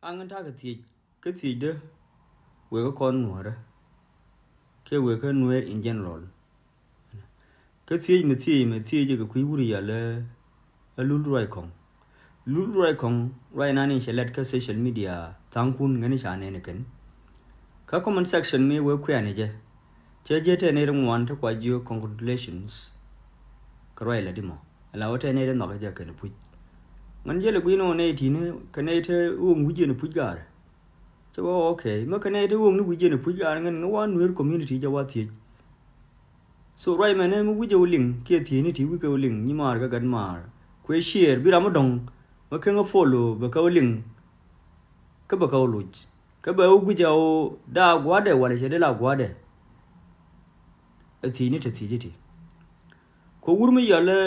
Angan ta cái gì đó với cái con nuôi đó cái với cái nuôi in general cái gì mà chứ cái quý bùi là lul ruai kong right now in select cái social media tăng kun ngay cha này neken cái comment section me với queer này chứ thế này trong one to qua you congratulations cái rồi là đi mà là ở thế này nó cái cái nó pui ngan je là quý nó này thì cái này thế uống quý nó pui gar so okay ma kana ita wong ni wije ne puja ngan ngwa nuer community jawa ti so right man mu wije uling ke ti ni ti wike uling ni mar ga gan mar kwe share bi ramadong ma kan follow ba ka uling ka ba ka uluj ka ba u wije o da gwade wala je la gwade ti ni ta ti ti ko wurmi yale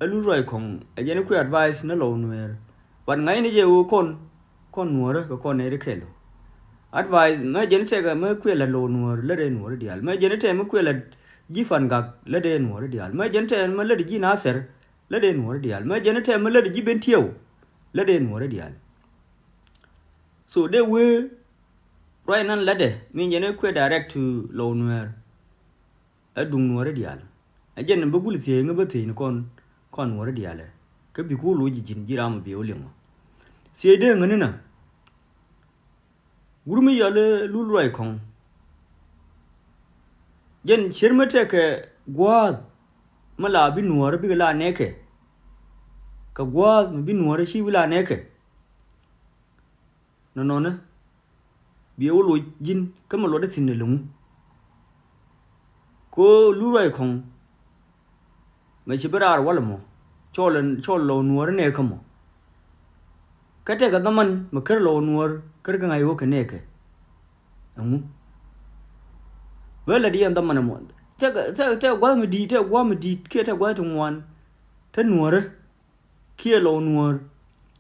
alu roi kong ajene ku advice na lo nuer wan ngai ni je u con nuor ko con ne kelo advice ma jene te ga ma kwela lo nuor le de nuor dial ma jene te ma kwela ji fan gak le de nuor dial ma jene te ma le de ji naser le de nuor dial ma jene te ma le de ji bentio le de nuor dial so they we right nan le de min jene kwe direct to lo nuor adung nuor dial a jene ba gul tie nga ba te ni con nuor dial ke bi ku lo ji jin jiram bi olingo sie de ngene na Gurumi yale lul ruai kong. Jen shirmate ke guad mala bi nuar bi la neke. Ka guad bi nuar shi bi la neke. No na. Bi ulu jin kama lo da sinne lungu. Ko lul ruai kong. Ma shibarar wala mo. Cholo nuar ne kamo. Kate ka daman makar lo nuar kar ka ngayo ka neke amu wala di am daman mo ta gwa mi di ke ta gwa tungwan ta nuar ke lo nuar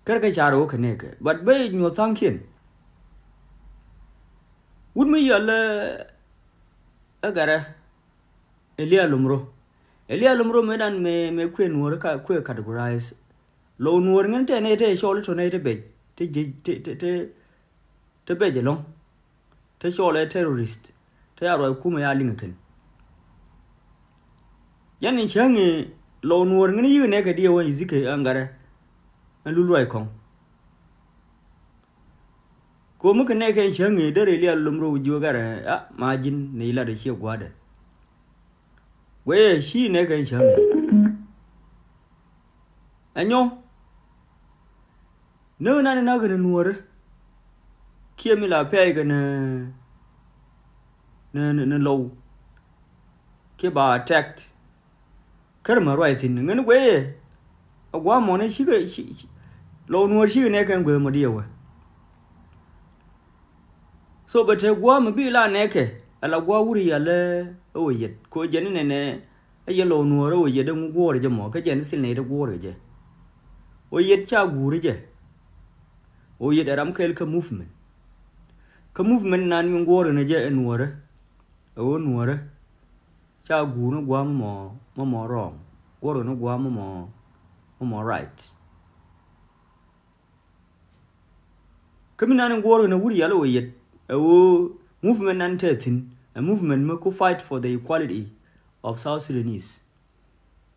kar ka charo ka neke but be nyo tangkin wud mi yalla agara elia lumro medan me kwe nuar ka kwe categorize lo nuor ngen te ne te shol to ne te be te be je long te shol terrorist te aro ku me ya linken yan in changi lo nuor ngen yu ne ka die won izike angare an lulu ai kong ko mu ne ka changi dare li alumro ju gare a majin ne ila de she gwade we shi ne ka changi anyo no na ga nuor kia mi la pe ga na low ke ba attacked kar ma right in ngan gwe agwa mo ne shi ga lo nuor shi ne kan gwe mo diwa so ba te gwa mo bi la ne ke ala gwa wuri ya le o yet ko je ne ye lo nuor o ye de ngwo re je mo ka je ne sil ne de gwo re je o yet cha guri je o ye daram kel ka movement nan mi ngore na je nuore o nuore cha gu no gwa mo wrong goro no gwa mo right kamina nan goro na wuri yalo ye o movement nan tetin a movement me ko fight for the equality of South Sudanese,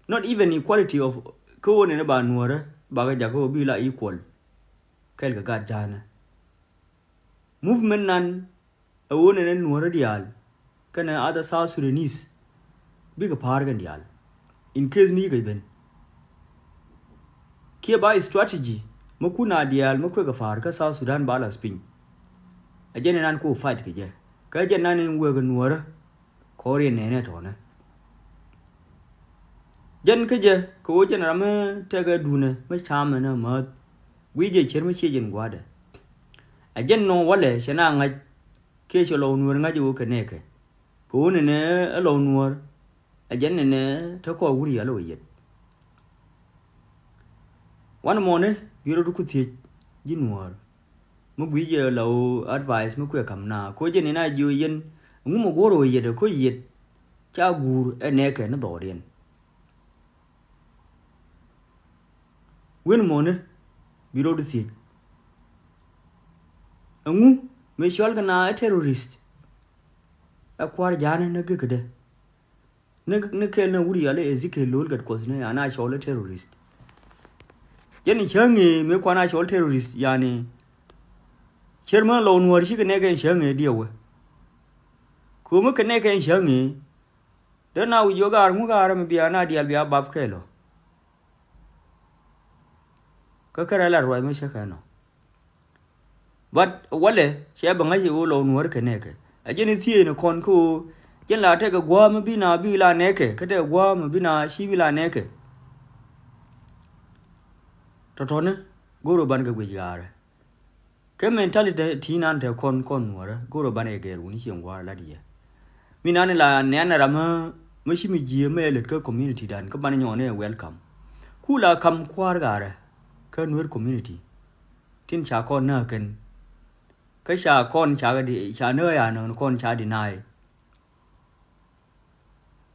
not even equality of ko ne ba nuore ba ga jago bi la equal kel ga jana movement nan awone ne nuora dial kana other South Sudanese big par gan dial in case mi ga ben ke ba strategy makuna dial makwe ga far ka South Sudan ba la spin ajene nan ko fight ke je ka je nan we ga nuora kore ne to na jen ke je ko je na ma te ga dune ma chama na ma wi je cher ma che jen gwada ajen no wale shana nga ke lo nuor nga ju ke ne ke ko ne lo nuor ajen ne to ko wuri ya lo yet wan mo ne biro du ku ti ji nuor mo gwi je lo advice mo kwe kam na ko je ne na ju yen ngu mo goro yet ko yet cha gur ene ke na do den wen mo ne biro du ti ngu me shol kana terrorist akwar jana na gede ne ke na wuri yale ezike lol gat ko ne ana shol terrorist yani change me kwana shol terrorist yani sherma lo nuar shi ne ga change diawe ko me ne ga change da na wi yogar mu gar me biya na dial biya baf kelo ka kara la roi me shaka no but wale she ba ngai wo lo nuar ke ne ke ajeni sie ne kon ko jen la te ga gwa me bina bi la ne ke te gwa me bina shi bi la ne ke to ne goro ban ga gwe yare ke mentality ti nan te kon nuar goro ban e ge ru ni chen gwa la die mi nan la ne na rama me shi mi ji me le ke community dan ka ban nyo ne welcome kula kam kwar gare ka nuar community tin cha kon na ken cái cha con cha cái đi cha nơi à nó con cha đi này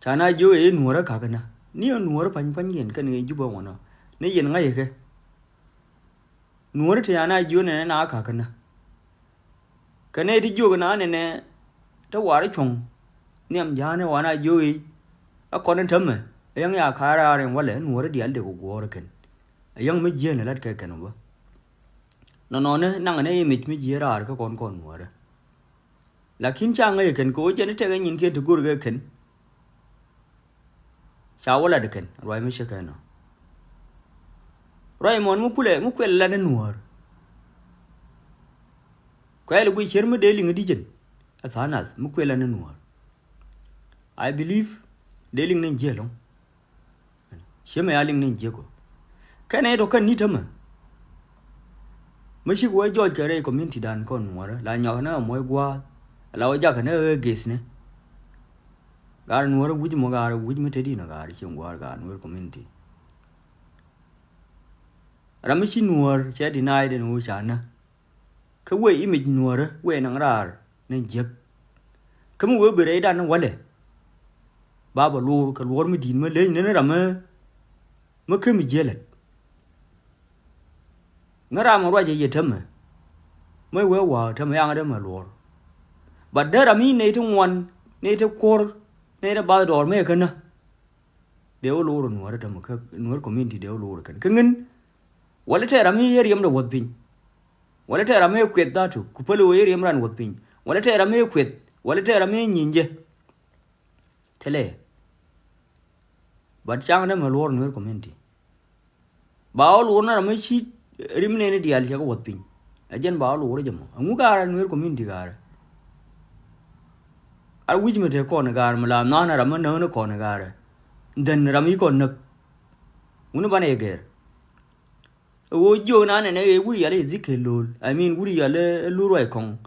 cha này vô ấy nuôi ra cả cái na nếu nuôi ra pan yên cái này giúp bao nó nếu yên ngay cái nuôi ra thì anh ấy vô này nó cả cái này thì vô cái nào này nè tao qua đấy chồng niệm giá này qua này vô ấy à con nó thấm mà yang ya khai ra rồi qua lẽ nuôi ra đi ăn được của qua cái yang mấy giờ này là cái nó nó năng này mình gì ra cái con mua ra là khiến chàng ấy cần cố cho nó chơi cái nhìn kia thì cô cái cần sao là được cần rồi mới sẽ cái nó rồi món mua quên là nó nuôi cái là quý chơi mới để linh đi chân à thà nas mua quên là nó nuôi I believe để linh nên chơi luôn chơi mấy linh nên chơi cô cái này đâu cần ní thầm mà mấy chiếc quay cho cái này community đàn con mua đó là nhỏ nó mới qua là ở cái nó ghét nè gar nuôi rồi vui mà gar vui mới thấy đi nó gar chuyện qua gar nuôi community rồi mấy chiếc nuôi sẽ đi nay để nuôi chán nè cái quay image nuôi đó quay năng ra nên giật cái mà quay bữa đấy đàn nó quá lẹ ba bà lô cái lúa mới đi mới lên nên nó làm mới cái mình giật lại ngara mo roje yetama mai we wa tama yang da malor badara mi ne to won ne to kor ne da ba dor me kana de o loro no ra tama ka no community de o loro kan kangin wala ta rami yer yam da wodbin wala ta rami kwet da to ku palo yer yam ran wodbin wala ta rami kwet wala ta rami nyinje tele bad chang da malor no community ba o loro na rami chi rimne ne dial cha ko wotpin ajen ba lo re jamo ngu gara nuer community gara ar wij me te ko na gara mala na ram na no ko na gara den rami ko nak unu bane ger o jo na ne ne wuri ya le zikelol I mean wuri ya le lu roi kong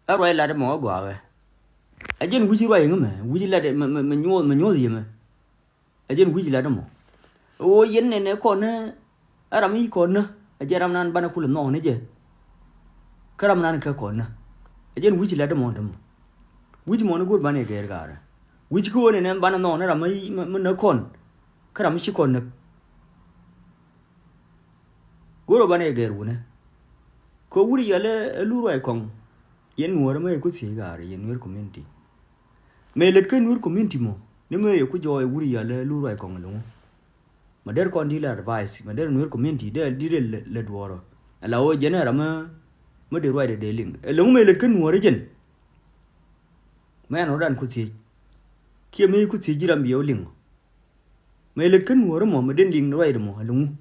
a roi la de mo gwa ga ajen wuji roi ngame wuji la de me nyo gì mà ajen wuji la de mo o yen ne ko na arami ko na ajaram nan bana kula no ne je karam nan ka ko na ajen wuji la de mo wuji mo ne gur bane ger gara wuji ko ne bana no na ramai mun na kon karam shi kon na goro bane ger wuna ko wuri ya le lu roi kong yen nuor me ku si gara yen nuor community me le ke nuor community mo ne me ku jo wuri ya le lu roi kong lu mà đứa con đi là advice mà đứa nuôi community đứa đi là đùa rồi là ôi giờ này mà được rồi để liền lúc mấy lần cái nuôi đấy chứ mấy anh nói rằng cái gì kia mấy cái gì chỉ làm biểu liền mấy lần cái nuôi đó mà đến liền rồi mà đúng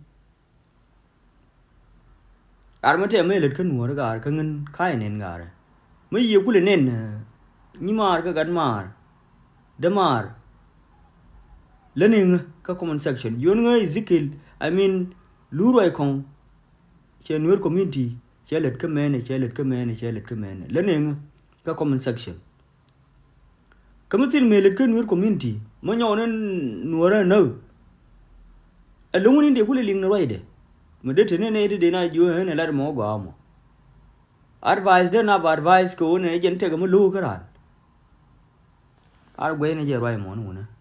à mà thế mấy lần cái nuôi đó cả cái ngân khai nên cả mấy nhiều cái nên nhưng mà cái gắn mà đâm mà learning ka comment section yon ngai zikil I mean lu roi kong che nuer community che let ka mene learning ka comment section kamatin me let ka nuer community mo nyo ne nuora no alungu ni de kule ling na roi de me de tene ne de na ju ne la mo gwa mo advice de na advice ko ne jente ga mo lu ka ran ar gwe ne je roi mo no na